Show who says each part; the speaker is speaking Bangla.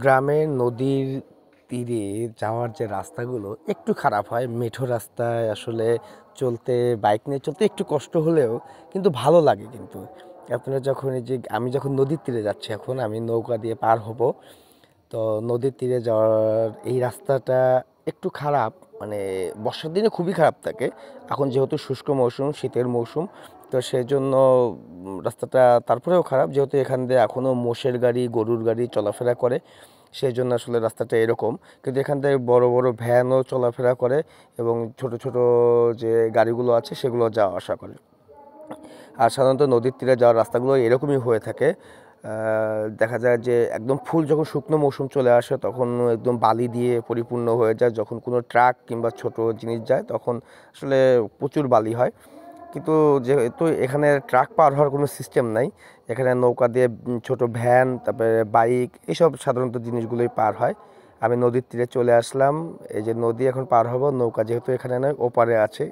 Speaker 1: গ্রামের নদীর তীরে যাওয়ার যে রাস্তাগুলো একটু খারাপ হয়। মেঠো রাস্তায় আসলে চলতে, বাইক নিয়ে চলতে একটু কষ্ট হলেও কিন্তু ভালো লাগে কিন্তু। আপনারা যখন এই যে আমি যখন নদীর তীরে যাচ্ছি, এখন আমি নৌকা দিয়ে পার হব, তো নদীর তীরে যাওয়ার এই রাস্তাটা একটু খারাপ, মানে বর্ষার দিনে খুবই খারাপ থাকে। এখন যেহেতু শুষ্ক মৌসুম, শীতের মৌসুম, তো সেই জন্য রাস্তাটা তারপরেও খারাপ, যেহেতু এখান দিয়ে এখনও মোষের গাড়ি, গরুর গাড়ি চলাফেরা করে, সেই জন্য আসলে রাস্তাটা এরকম। কিন্তু এখান থেকে বড় বড় ভ্যানও চলাফেরা করে এবং ছোট ছোট যে গাড়িগুলো আছে সেগুলো যাওয়া আসা করে। আর সাধারণত নদীর তীরে যাওয়ার রাস্তাগুলো এরকমই হয়ে থাকে। দেখা যায় যে একদম ফুল যখন শুকনো মৌসুম চলে আসে তখন একদম বালি দিয়ে পরিপূর্ণ হয়ে যায়। যখন কোনো ট্রাক কিংবা ছোট জিনিস যায় তখন আসলে প্রচুর বালি হয়। কিন্তু যেহেতু এখানে ট্রাক পার হওয়ার কোনো সিস্টেম নাই, এখানে নৌকা দিয়ে ছোট ভ্যান, তারপরে বাইক, এইসব সাধারণত জিনিসগুলোই পার হয়। আমি নদীর তীরে চলে আসলাম। এই যে নদী এখন পার হব, নৌকা যেহেতু এখানে নয়, ওপারে আছে।